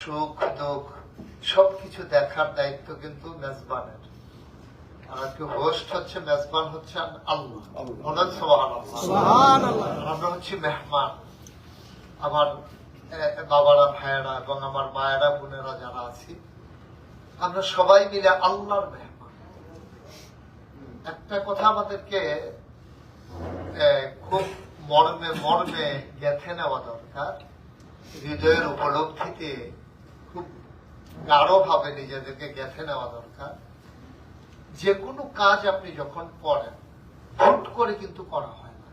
সুখ দুঃখ সবকিছু দেখার দায়িত্ব কিন্তু মেজবানের। আর আজকে হোস্ট হচ্ছে, মেজবান হচ্ছে আল্লাহ। বলেন সুবহানাল্লাহ। আমরা হচ্ছি মেহমান। আমার বাবারা, ভাইয়েরা এবং আমার মায়েরা, বোনেরা যারা আছি, আমরা সবাই মিলে আল্লাহর মেহমান। একটা কথা আমাদেরকে খুব মর্মে মর্মে গেঁথে নেওয়া দরকার, হৃদয়ের উপলব্ধিতে খুব গাঢ় ভাবে নিজেদেরকে গেঁথে নেওয়া দরকার। যে কোনো কাজ আপনি যখন করেন, হুট করে কিন্তু করা হয় না,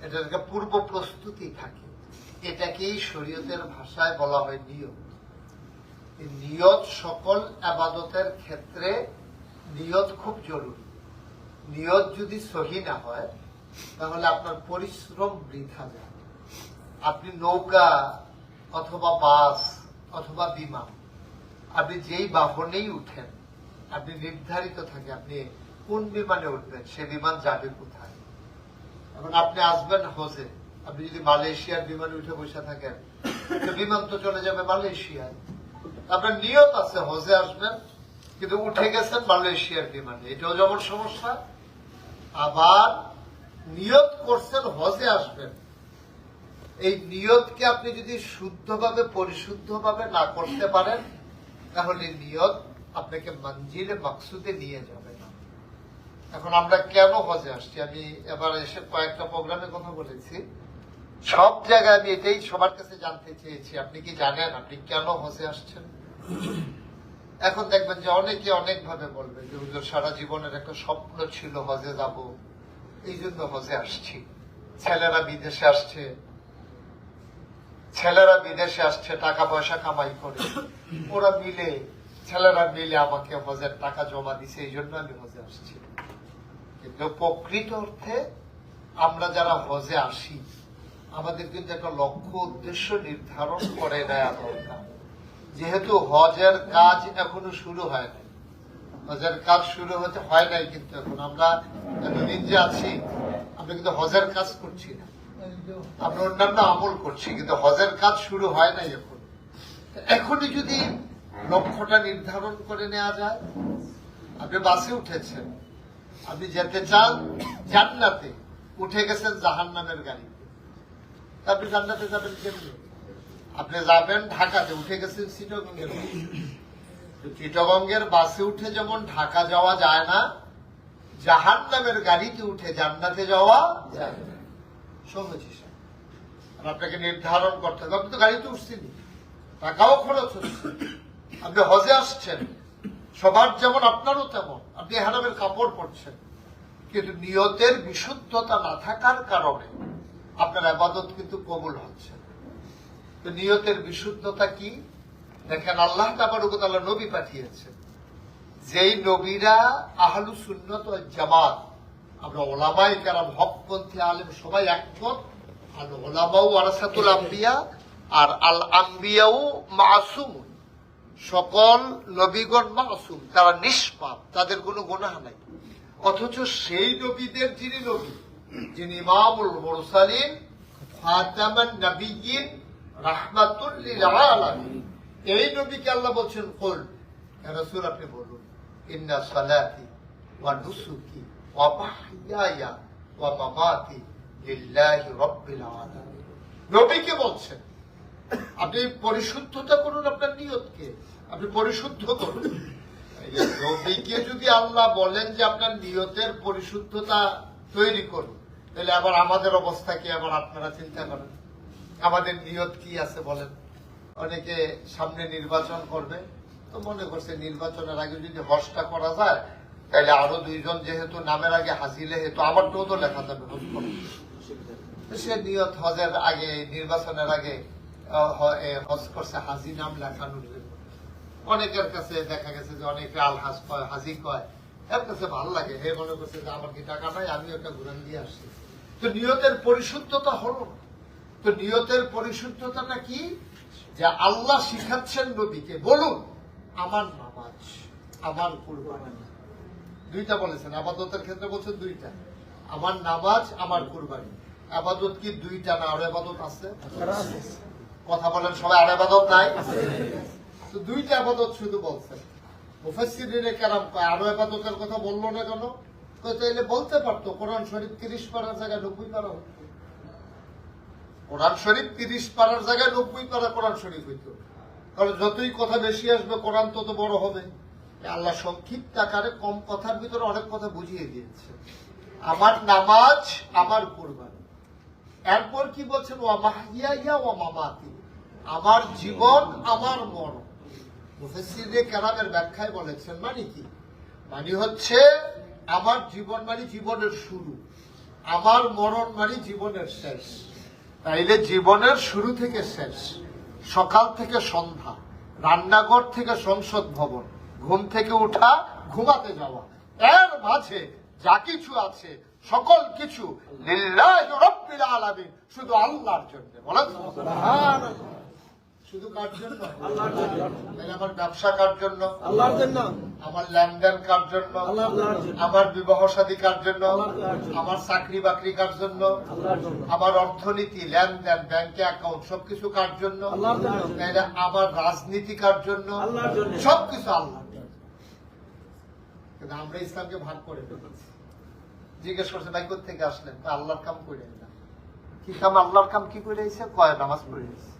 এটাকে পূর্ব প্রস্তুতি থাকে। এটাকেই শরীয়তের ভাষায় বলা হয় নিয়ত। নিয়ত সকল ইবাদতের ক্ষেত্রে নিয়ত খুব জরুরি। নিয়ত যদি সহি না হয় তাহলে আপনার পরিশ্রম বৃথা যায়। আপনি নৌকা অথবা বাস অথবা বিমান, আপনি যেই বাহনেই উঠেন, আপনি নির্ধারিত থাকে আপনি কোন বিমানে উঠবেন, সে বিমান যাবে কোথায়। এখন আপনি আসবেন হজে, আপনি যদি মালয়েশিয়ার বিমানে উঠে বসে থাকেন, বিমান তো চলে যাবে মালয়েশিয়ায়। আপনার নিয়ত আছে হজে আসবেন, কিন্তু উঠে গেছেন মালয়েশিয়ার বিমানে, এটাও যেমন সমস্যা। আবার নিয়ত করছেন হজে আসবেন, এই নিয়তকে আপনি যদি শুদ্ধভাবে পরিশুদ্ধভাবে না করতে পারেন, তাহলে নিয়ত আপনাকে মঞ্জিলে মাকসুদে নিয়ে যাবে না। এখন আমরা কেন হজে আসছি, আমি এবার এসে কয়েকটা প্রোগ্রামে কথা বলেছি, সব জায়গায় আমি এটাই সবার কাছে জানতে চেয়েছি, আপনি কি জানেন আপনি কেন হজে আসছেন? এখন দেখবেন যে অনেকে অনেক ভাবে বলবে যে হুজুর সারা জীবনের একটা স্বপ্ন ছিল হজে যাব, এই জন্য হজে আসছি। ছেলেরা বিদেশে আসছে টাকা পয়সা কামাই করে, ছেলেরা মিলে আমাকে হজের টাকা জমা দিছে, এই জন্য আমি হজে আসছি। কিন্তু প্রকৃত অর্থে আমরা যারা হজে আসি, আমাদের কিন্তু একটা লক্ষ্য উদ্দেশ্য নির্ধারণ করে নেওয়া দরকার। যেহেতু হজের কাজ এখনো শুরু হয় নাই, হজের কাজ শুরু হতে হয় নাই, কিন্তু এখন আমরা এতদিন যে আছি, আমরা কিন্তু হজের কাজ করছি না, আমরা অন্যান্য আমল করছি, কিন্তু হজের কাজ শুরু হয় নাই এখন। এখনই যদি লক্ষ্যটা নির্ধারণ করে নেওয়া যায়, আপনি বাসে উঠেছেন, আপনি যেতে চান জান্নাতে, উঠে গেছেন জাহান্নামের গাড়িতে, আপনি জান্নাতে যাবেন কেমনি? আপনি যাবেন ঢাকাতে, উঠে গেছেন চিটাগংয়ের বাসে। চিটাগংয়ের বাসে উঠে যেমন ঢাকা যাওয়া যায় না, জাহান্নামের গাড়িতে উঠে জান্নাতে যাওয়া যায় না। সহজ হিসাব। আর আপনাকে নির্ধারণ করতে হবে, আপনি তো গাড়িতে উঠছেনি, টাকাও খরচ হচ্ছে, আপনি হজে আসছেন, সবার যেমন আপনারও তেমন, আপনি ইহরামের কাপড় পরছেন, কিন্তু নিয়তের বিশুদ্ধতা না থাকার কারণে আপনার ইবাদত কিন্তু কবুল হচ্ছে না। তো নিয়তের বিশুদ্ধতা কি? দেখেন, আল্লাহ তাবারক ওয়া তাআলা নবী পাঠিয়েছেন, যেই নবীরা আহলু সুন্নাত ওয়াল জামাত, আমরা ওলামায়ে কেরাম, হকপন্থী আলেম সবাই একমত, আল উলামাউ ওয়ারাসাতুল আম্বিয়া, আর আল আম্বিয়াউ মাসুমুন, সকল নবীগণ মাসুম, তারা নিষ্পাপ, তাদের কোনো গুনাহ নাই। অথচ সেই নবীদের যিনি নবী, যিনি ইমামুল মুরসালিন, খাতামান নবিয়্যিন, রাহমাতুল লিল আলামিন, এই নবীকে আল্লাহ বলছেন, কুল ইয়া রাসূল, আপনি বলুন, ইন্না সালাতি ওয়া নুসুকি ওয়া মাহইয়ায়া ওয়া মামাতি লিল্লাহি রাব্বিল আলামিন। নবীকে বলছেন আপনি পরিশুদ্ধতা করুন, আপনার নিয়তকে আপনি পরিশুদ্ধ করুন। নবীকে যদি আল্লাহ বলেন যে আপনার নিয়তের পরিশুদ্ধতা তৈরি করুন, তাহলে আবার আমাদের অবস্থা কি? আবার আপনারা চিন্তা করেন, আমাদের নিয়ত কি আছে বলেন। অনেকে সামনে নির্বাচন করবে, তো মনে করছে নির্বাচনের আগে যদি হজটা করা যায়, তাহলে আরো দুইজন যেহেতু নামের আগে হাজিলে, হেতু আমারটাও তো লেখা যাবে হজ করে। সে নিয়ত হজের আগে, নির্বাচনের আগে হজ করছে হাজি নাম লেখানোর জন্য। অনেকের কাছে দেখা গেছে যে অনেকে আলহাজ কয়, হাজি কয়, এর কাছে ভালো লাগে, হে মনে করছে যে আমার কি টাকা নাই, আমি একটা ঘুরান দিয়ে আসছি। তো নিয়তের পরিশুদ্ধতা হলো না। তো নিয়তের পরিশুদ্ধতাটা কি? যে আল্লাহ শিখাচ্ছেন নবীকে, বলুন আমার নামাজ, আমার কুরবানি, দুইটা বলেছেন, আবাদতের ক্ষেত্রে বলছেন দুইটা, আমার নামাজ, আমার কুরবানি। আবাদত কি দুইটা না, আরো আবাদত আছে? কথা বলেন সবাই, আর ইবাদত নাই? তো দুইটা ইবাদত শুধু বলছেন। মুফাসসিরিনে কেরাম কয় আরো ইবাদতের কথা বললো না কেন? তাইলে বলতে পারতো কোরআন শরীফ 30 পারার জায়গায় 90 পারা হতো। কোরআন শরীফ 30 পারার জায়গায় 90 পারা কোরআন শরীফ হইতো। কারণ যতই কথা বেশি আসবে কোরআন তত বড় হবে। আল্লাহ সংক্ষিপ্ত আকারে কম কথার ভিতরে অনেক কথা বুঝিয়ে দিয়েছে। আমার নামাজ আমার কুরবানি। এরপর কি বলছেন? ওয়া মাহইয়া ওয়া মামাতি, আমার জীবন আমার মরণ। মুফাসসিরে কেরামের ব্যাখ্যায় বলেছেন মানে কি? মানে হচ্ছে আমার জীবন মানে জীবনের শুরু, আমার মরণ মানে জীবনের শেষ। তাইলে জীবনের শুরু থেকে শেষ, সকাল থেকে সন্ধ্যা, রান্নাঘর থেকে সংসদ ভবন, ঘুম থেকে উঠা ঘুমাতে যাওয়া, এর মাঝে যা কিছু আছে সকল কিছু লিল্লাহি রাব্বিল আলামিন, শুধু আল্লাহর জন্য। বলেন সুবহানাল্লাহ। শুধু কার জন্য? আল্লাহর জন্য। তাহলে আমার ব্যবসা কার জন্য? আল্লাহর জন্য। আমার লেনদেন কার জন্য? আল্লাহর জন্য। আমার বিবাহ শাদী কার জন্য? আল্লাহর জন্য। আমার চাকরি বাকরি কার জন্য? আল্লাহর জন্য। আমার অর্থনীতি, লেনদেন, ব্যাংকে অ্যাকাউন্ট সবকিছু কার জন্য? আল্লাহর জন্য। তাহলে আমার রাজনীতি কার জন্য? আল্লাহর জন্য। সবকিছু আল্লাহর জন্য। কিন্তু আমরা ইসলামকে ভাগ করে ফেলেছি। জিজ্ঞেস করছে ভাই কোথা থেকে আসলেন? আল্লাহর কাম করে এলাম। কি কাম? আল্লাহর কাম কি করে এসে? কয় নামাজ পড়ে এসে।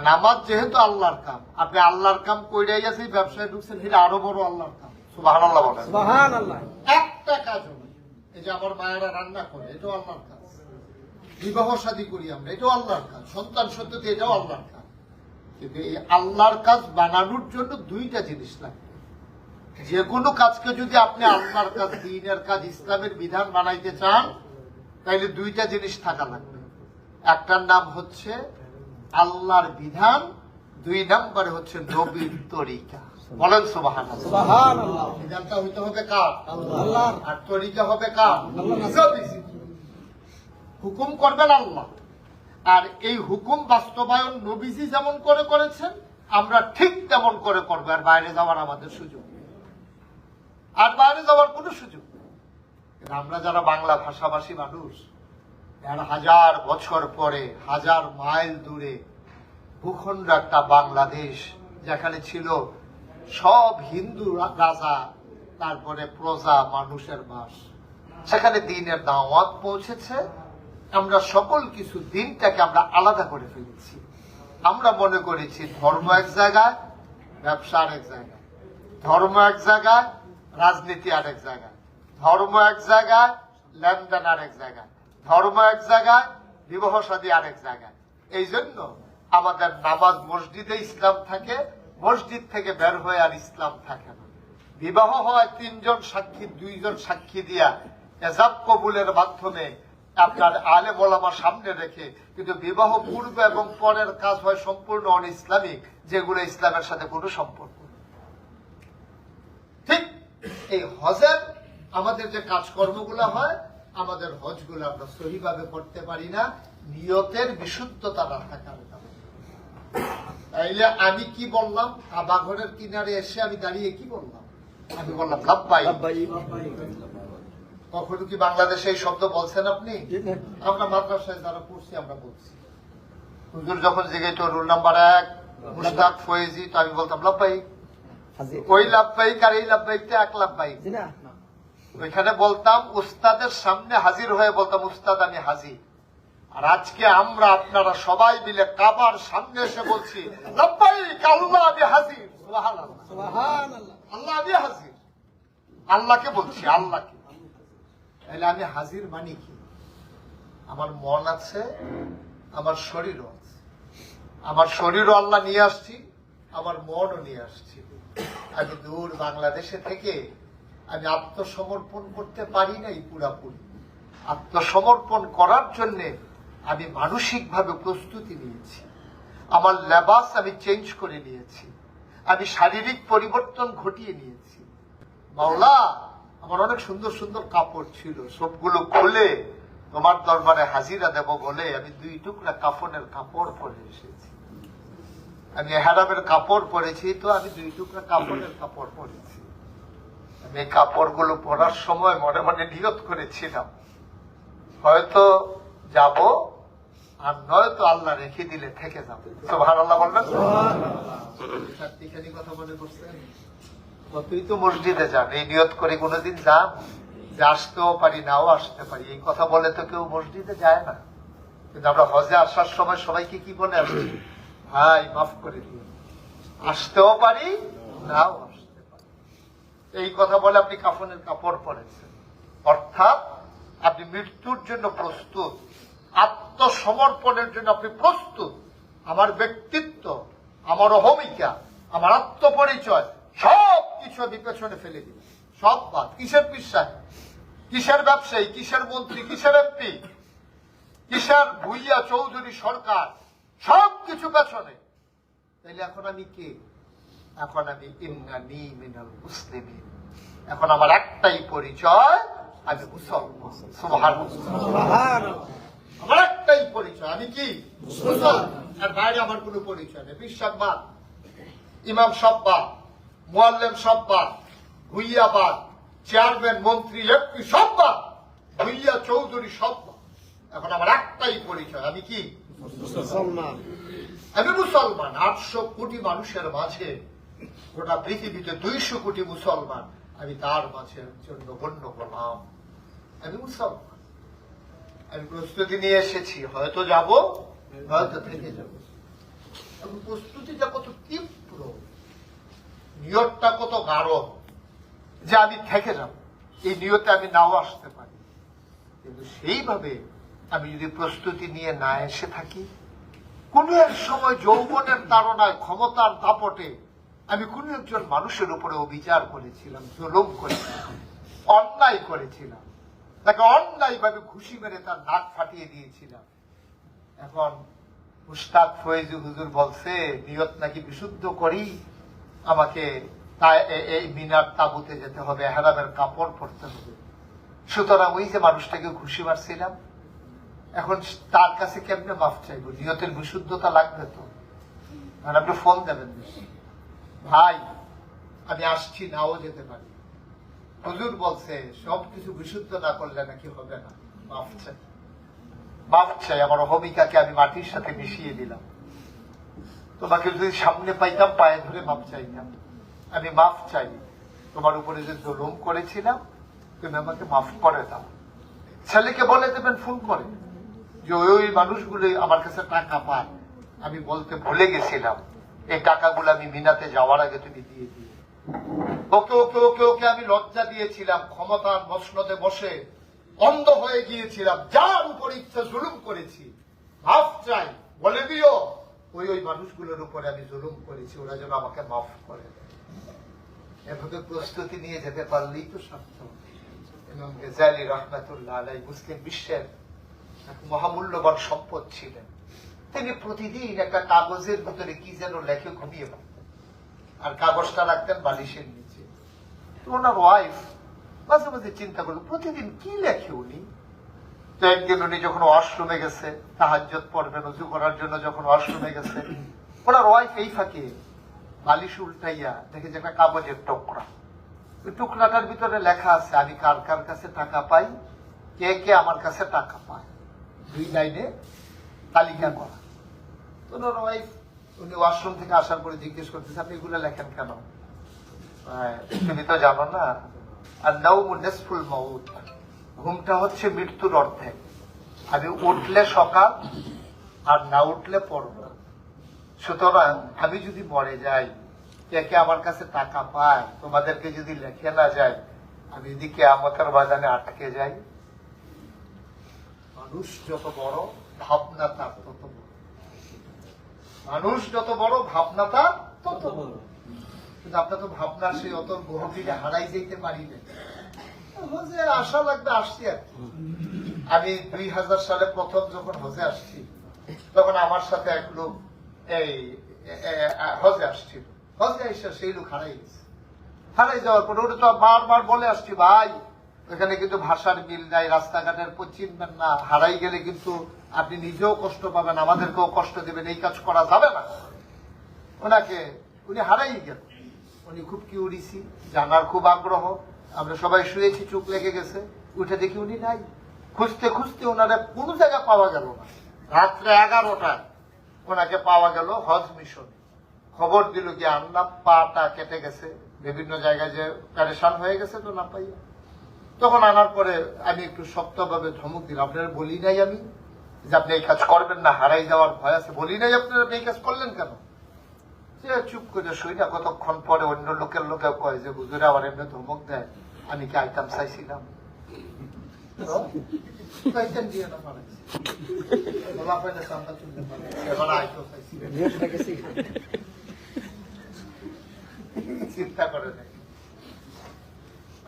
নামাজ যেহেতু আল্লাহর কাম, আপনি আল্লাহর কাম কইরাই আছে, ব্যবসায় ঢুকছেন, এটা আরো বড় আল্লাহর কাম। সুবহানাল্লাহ বলেন। সুবহানাল্লাহ। একটা কাজ হলো, এই যে আমার মায়েরা রান্না করে, এটাও আল্লাহর কাজ। বিবাহ শাদী করি আমরা, এটাও আল্লাহর কাজ। সন্তান সন্ততি, এটাও আল্লাহর কাজ। কিন্তু এই আল্লাহর কাজ বানানোর জন্য দুইটা জিনিস লাগবে। যে কোনো কাজকে যদি আপনি আল্লাহর কাজ, দ্বীনের কাজ, ইসলামের বিধান বানাইতে চান, তাইলে দুইটা জিনিস থাকা লাগবে। একটার নাম হচ্ছে আল্লাহর বিধান, দুই নম্বরে হচ্ছে নবীর তরিকা। বলেন সুবহানাল্লাহ। সুবহানাল্লাহ। বিধানটা হইতে হবে কার? আল্লাহর। আর তরিকা হবে কার? আল্লাহর। হুকুম করবেন আল্লাহ, আর এই হুকুম বাস্তবায়ন নবীজি যেমন করে করেছেন আমরা ঠিক তেমন করে করবো। আর বাইরে যাওয়ার আমাদের সুযোগ, আর বাইরে যাওয়ার কোনো সুযোগ নেই। আমরা যারা বাংলা ভাষাভাষী মানুষ, 1000 বছর পরে, 1000 মাইল দূরে ভূখণ্ড একটা বাংলাদেশ, যেখানে ছিল সব হিন্দু রাজা, তারপরে প্রজা মানুষের বাস, সেখানে দ্বীনের দাওয়াত পৌঁছেছে। আমরা সকল কিছু দিনটাকে আমরা আলাদা করে ফেলেছি। আমরা মনে করেছি ধর্ম এক জায়গায়, ব্যবসা আরেক জায়গায়, ধর্ম এক জায়গায়, রাজনীতি আরেক জায়গায়, ধর্ম এক জায়গায়, লেনদেন আরেক জায়গায়, ধর্ম এক জায়গায়, বিবাহ শাদী আরেক জায়গায়। এই জন্য আমাদের নামাজ মসজিদে ইসলাম থাকে, মসজিদ থেকে বের হয়ে আর ইসলাম থাকে না। বিবাহ হয় 3 জন সাক্ষী, 2 জন সাক্ষী দিয়া এজাব কবুলের মাধ্যমে আপনার আলেম ওলামা সামনে রেখে। কিন্তু বিবাহ পূর্ব এবং পরের কাজ হয় সম্পূর্ণ অন ইসলামিক, যেগুলো ইসলামের সাথে কোনো সম্পর্ক নেই। ঠিক এই হজের আমাদের যে কাজকর্মগুলো হয়, আমাদের হজগুলো আমরা সহিভাবে করতে পারি না, নিয়তের বিশুদ্ধতা না থাকার কারণে। তাইলে আমি কি বললাম? কাবা ঘরের কিনারে এসে আমি দাঁড়িয়ে কি বললাম? আমি বললাম লাব্বাইক। কখনো কি বাংলাদেশে এই শব্দ বলছেন আপনি? আমরা মাদ্রাসায় যারা পড়ছি আমরা বলছি। হুজুর যখন জিজ্ঞেস রোল নাম্বার 1 মুশতাক ফয়েজি, তো আমি বলতাম লাব্বাইক। ওই লাব্বাইক আর এই লাব্বাইকটা এক লাব্বাইক। ওইখানে বলতাম উস্তাদের সামনে হাজির হয়ে বলতাম উস্তাদ আমি হাজির। আর আজকে আমরা আপনারা সবাই মিলে কাবার সামনে এসে বলছি লাব্বাইক আল্লাহ আমি হাজির। সুবহানাল্লাহ। সুবহানাল্লাহ। আল্লাহ আমি হাজির। আল্লাহকে বলছি, আল্লাহকে। তাহলে আমি হাজির মানে কি? আমার মন আছে, আমার শরীরও আছে। আমার শরীরও আল্লাহ নিয়ে আসছি, আমার মনও নিয়ে আসছি। আমি দূর বাংলাদেশে থেকে আমি আত্মসমর্পণ করতে পারি নাই পুরাপুরি। আত্মসমর্পণ করার জন্য আমি মানসিকভাবে প্রস্তুতি নিয়েছি। আমার লেবাস আমি চেঞ্জ করে নিয়েছি, আমি শারীরিক পরিবর্তন ঘটিয়ে নিয়েছি। মাওলা, আমার অনেক সুন্দর সুন্দর কাপড় ছিল, সবগুলো খুলে তোমার দরবারে হাজিরা দেব বলে আমি 2 টুকরা কাফনের কাপড় পরে এসেছি। আমি হেরামের কাপড় পরেছি, তো আমি 2 টুকরা কাপড়ের কাপড় পরেছি। আমি এই কাপড়গুলো পরার সময় মনে মনে নিয়ত করেছিলাম হয়তো যাব, আর নয়তো আল্লাহ রেখে দিলে থেকে যাবে। সুবহানাল্লাহ বলবেন। চারটিখানি কথা মনে করছেন? তুই তো মসজিদে যান, এই নিয়ত করে কোনোদিন যান যে আসতেও পারি নাও আসতে পারি, এই কথা বলে তো কেউ মসজিদে যায় না। কিন্তু আমরা হজে আসার সময় সবাইকে কি বলে আসছি? ভাই মাফ করে দিও, আসতেও পারি নাও আসতে পারি। এই কথা বলে আপনি কাফনের কাপড় পরেছেন, অর্থাৎ আপনি মৃত্যুর জন্য প্রস্তুত, আত্মসমর্পণের জন্য আপনি প্রস্তুত। আমার ব্যক্তিত্ব, আমার অহমিকা, আমার আত্মপরিচয় সব কিছু আমি পেছনে ফেলে দিই, সব বাদ। কিসের বিশ্বাস, কিসের ব্যবসায়ী, কিসের মন্ত্রী, কিসের এমপি, কিসের ভুইয়া চৌধুরী সরকার, সব কিছু পেছনে। তাইলে এখন আমি কে? এখন আমি ইন্নানি মিনাল মুসলিমিন। এখন আমার একটাই পরিচয়, আমি মুসলমান। সুবহানাল্লাহ। আমার একটাই পরিচয়, আমি কি? মুসলমান। আর বাইরে আমার কোনো পরিচয় নেই। বিশ্বাস বাদ, ইমাম সব বাদ, মুআল্লিম সব বাদ, ভুইয়া বাদ, চেয়ারম্যান মন্ত্রী এমপি সব বাদ, ভুইয়া চৌধুরী সব বাদ। এখন আমার একটাই পরিচয়, আমি কি? মুসলমান। আমি মুসলমান। 800 কোটি মানুষের মাঝে, গোটা পৃথিবীতে 200 কোটি মুসলমান, আমি তার মাঝে জন্য গণ্য করলাম। আমি মুসলমান। আমি প্রস্তুতি নিয়ে এসেছি, হয়তো যাব, হয়তো থেকে যাব। এবং প্রস্তুতিটা কত তীব্র, নিয়তটা কত গাঢ় যে আমি থেকে যাব, এই নিয়তে আমি নাও আসতে পারি। কিন্তু সেইভাবে আমি যদি প্রস্তুতি নিয়ে না এসে থাকি, কোন এক সময় যৌবনের তাড়নায়, ক্ষমতার দাপটে আমি কোন একজন মানুষের উপরে অবিচার করেছিলাম, জুলুম করেছিলাম, অন্যায় করেছিলাম, তাকে অন্যায় ভাবে ঘুষি মেরে তার নাক ফাটিয়ে দিয়েছিলাম। এখন মুশতাক ফয়েজি হুজুর বলছে নিয়ত নাকি বিশুদ্ধ করি, আমাকে এই মিনার তাবুতে যেতে হবে, এহরামের কাপড় পরতে হবে। সুতরাং ওই যে মানুষটাকে ঘুষি মারছিলাম, এখন তার কাছে কেমনে মাফ চাইবো? নিয়তের বিশুদ্ধতা লাগবে তো। আর আপনি ফোন দেবেন, ভাই আমি আসছি, নাও যেতে পারি, হুজুর বলছে সবকিছু বিশুদ্ধ না করলে নাকি হবে না, মাফ চাই, মাফ চাই। আমার অহমিকাকে আমি মাটির সাথে মিশিয়ে দিলাম। তোমাকে যদি সামনে পাইতাম পায়ে ধরে মাফ চাইতাম, আমি মাফ চাই। তোমার উপরে যে জুলুম করেছিলাম, তুমি আমাকে মাফ করে দাও। ছেলেকে বলে দেবেন ফোন করে যে ওই মানুষগুলো আমার কাছে টাকা পায়, আমি বলতে ভুলে গেছিলাম, এই টাকাগুলো আমি মিনাতে যাওয়ার আগে তুমি দিয়ে দিও। ওকে ওকে ওকে ওকে আমি লজ্জা দিয়েছিলাম, ক্ষমতার মসনদে বসে অন্ধ হয়ে গিয়েছিলাম, যার উপর ইচ্ছা জুলুম করেছি, মাফ চাই, বলে দিও ওই মানুষগুলোর উপরে আমি জুলুম করেছি, ওরা যেন আমাকে মাফ করে দেয়। এভাবে প্রস্তুতি নিয়ে যেতে পারলেই তো সার্থক। ইমাম গাজ্জালী রাহমাতুল্লাহ আলাইহি মুসলিম বিশ্বের এক মহামূল্যবান সম্পদ ছিলেন। তিনি প্রতিদিন একটা কাগজের ভিতরে কি যেন লেখে ঘুমিয়ে পড়তেন, আর কাগজটা রাখতেন বালিশের নিচে। তো ওনার ওয়াইফ মাঝে মাঝে চিন্তা করলো প্রতিদিন কি লেখে উনি। তো একদিন উনি যখন ওয়াশরুমে গেছে, তাহাজ্জুদ পড়বেন, ওযু করার জন্য যখন ওয়াশরুমে গেছে, ওনার ওয়াইফ এই ফাঁকে বালিশ উল্টাইয়া দেখে যে একটা কাগজের টুকরা, ওই টুকরাটার ভিতরে লেখা আছে আমি কার কার কাছে টাকা পাই, কে কে আমার কাছে টাকা পায়, 2 লাইনে তালিকা করা। তো ওনার ওয়াইফ, উনি ওয়াশরুম থেকে আসার পরে জিজ্ঞেস করতেছে আপনি এগুলো লেখেন কেন? তুমি তো জানো না, আর নাওমু নিসফুল মাউত, ঘুমটা হচ্ছে মৃত্যুর অর্ধেক। আমি উঠলে সকাল, আর না উঠলে পড়ব। সুতরাং আমি যদি মরে যাই, কে কে আমার কাছে টাকা পায়, তোমাদেরকে যদি লেখে না যায়, আমি যদি কিয়ামতের ময়দানে আটকে যাই। মানুষ যত বড়, ভাবনা তার তত বড়। মানুষ যত বড়, ভাবনা তার তত বড়। কিন্তু আপনার তো ভাবনা সেই অত গভীরে হারাই যেতে পারি না। হজে আসা লাগবে, আসছি আর কি। আমি 2000 সালে প্রথম যখন হজে আসছি, তখন আমার সাথে এক লোক এই হজে আসছিল। হজে এসে সেই লোক হারাই গেছে। হারাই যাওয়ার পরে ওটা তো বারবার বলে আসছি, ভাই এখানে কিন্তু ভাষার মিল নাই, রাস্তাঘাটের চিনবেন না, হারাই গেলে কিন্তু আপনি নিজেও কষ্ট পাবেন, আমাদেরকেও কষ্ট দেবেন, এই কাজ করা যাবে না। ওনাকে উনি হারাই গেল। উনি খুব কিউরিসি, জানার খুব আগ্রহ। আমরা সবাই শুয়েছি, চোখ লেগে গেছে, উঠে দেখি উনি নাই। খুঁজতে খুঁজতে ওনারা কোন জায়গা পাওয়া গেল না। রাত্রে 11টায় ওনাকে পাওয়া গেল হজ মিশন। খবর দিল কি আনলাম, পাটা কেটে গেছে, বিভিন্ন জায়গায় যে প্যারেশান হয়ে গেছে তো না পাইয়া। তখন আনার পরে আমি একটু শক্তভাবে ধমক দিলাম, আপনারা বলি নাই আমি যে আপনি এই কাজ করবেন না, হারাই যাওয়ার ভয় আছে, বলি নাই আপনারা এই কাজ করলেন কেন? সে চুপ করে শুইনা কতক্ষণ পরে অন্য লোকের লোকে কয় যে হুজুরে আমার এমনি ধমক দেয়, আমি কি আইতাম চাইছিলাম? আইতাম দিয়ে না পারে চিন্তা করে নাই।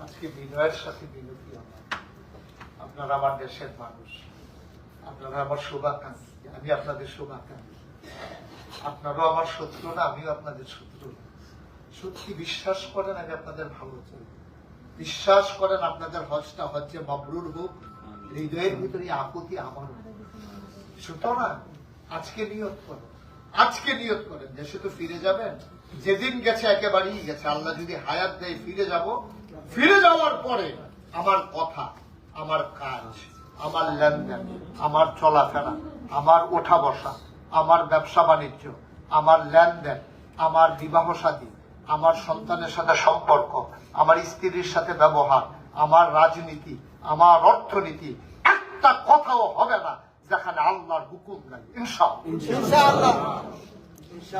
আজকে বিনয়ের সাথে বিনতি আমার, আপনারা আমার দেশের মানুষ, আপনারা আমার শুভাকাঙ্ক্ষী, আমি আপনাদের শুভাকাঙ্ক্ষী। আপনারাও আমার শত্রু না, আমিও আপনাদের শত্রু না। সত্যি বিশ্বাস করেন আমি আপনাদের ভালো চাই, বিশ্বাস করেন আপনাদের হজটা হজ্জে মাবরুর হোক, হৃদয়ের ভিতরে আপত্তি আমার। সুতরাং আজকে নিয়ত করেন, আজকে নিয়ত করেন দেশে তো ফিরে যাবেন, যেদিন গেছে একেবারেই গেছে। আল্লাহ যদি হায়াত দেয় ফিরে যাব, ফিরে যাওয়ার পরে আমার কথা, আমার কাজ, আমার লেনদেন, আমার চলাফেরা, আমার ওঠা বসা, আমার ব্যবসা বাণিজ্য, আমার লেনদেন, আমার বিবাহ শাদী, আমার সন্তানের সাথে সম্পর্ক, আমার স্ত্রীর সাথে ব্যবহার, আমার রাজনীতি, আমার অর্থনীতি, একটা কথাও হবে না যেখানে আল্লাহর হুকুম নাই। ইনশাআল্লাহ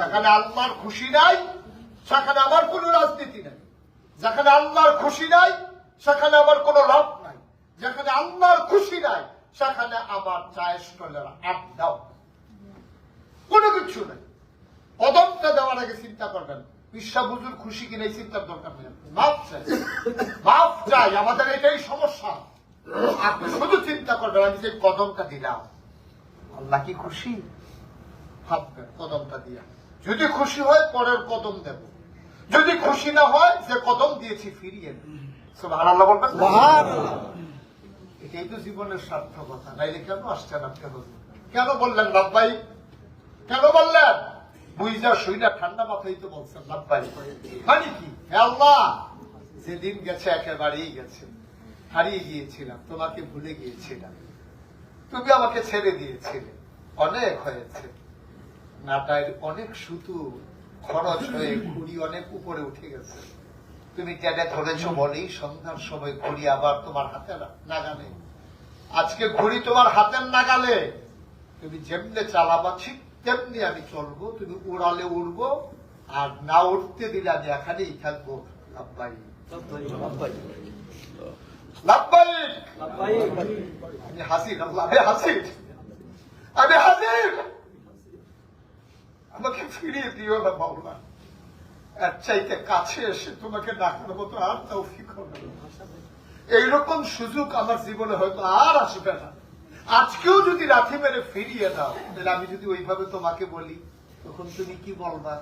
যেখানে আল্লাহর খুশি নাই সেখানে আমার কোন রাজনীতি নাই, যেখানে আল্লাহর খুশি নাই সেখানে আমার কোন লাভ নাই, যেখানে আল্লাহর খুশি নাই সেখানে আমার চায়ের স্টলের আড্ডাও, কোনো কিছু নাই। কদমটা দেওয়ার আগে চিন্তা করবেন বিশ্বা হুজুর খুশি কিনা, এই চিন্তার দরকার নেই। মাফ চাই, মাফ চাই, আমাদের এটাই সমস্যা। আপনি শুধু চিন্তা করবেন আমি যে কদমটা দিলাম আল্লাহ কি খুশি, ভাববেন কদমটা দিয়া। যদি খুশি হয় পরের কদম দেব, যদি খুশি না হয় যে কদম দিয়েছি ফিরিয়ে দেব। সুবহানাল্লাহ বলবেন। এটাই তো জীবনের সার্থকতা। নাইলে কেন আসছেন আপনি হুজুর? কেন বললেন লাব্বাই? কেন বললেন? বুঝা শুইনা ঠান্ডা মাথায় তো বলছেন লাব্বাই। মানে কি? হে আল্লাহ, যেদিন গেছে একেবারেই গেছে, হারিয়ে গিয়েছিলাম, তোমাকে ভুলে গিয়েছিলাম, তুমি আমাকে ছেড়ে দিয়েছিলে, অনেক হয়েছে, নাটায় অনেক সুতো খরচ হয়ে ঘুড়ি অনেক উপরে উঠে গেছে, তুমি টেনে ধরেছ বলেই সন্ধ্যার সময় ঘুড়ি আবার তোমার হাতে নাগালে। আজকে ঘুড়ি তোমার হাতের নাগালে, তুমি যেমনে চালাবা ঠিক তেমনি আমি চলবো, তুমি উড়ালে উড়বো, আর না উঠতে দিলে আমি এখানেই থাকবো। লাব্বাই লাব্বাই, আমি হাসির, আল্লাহ আমি হাসির, আমি হাসির, আমাকে ফিরিয়ে দিও না মাওলা। এর চাইতে কাছে এসে তোমাকে ডাকার মতো আর তৌফিক হবে না। এইরকম সুযোগ আমার জীবনে হয়তো আর আসবে না। আজকেও যদি লাথি মেরে ফিরিয়ে দাও, তাহলে আমি যদি ওইভাবে তোমাকে বলি, তখন তুমি কি বলবা?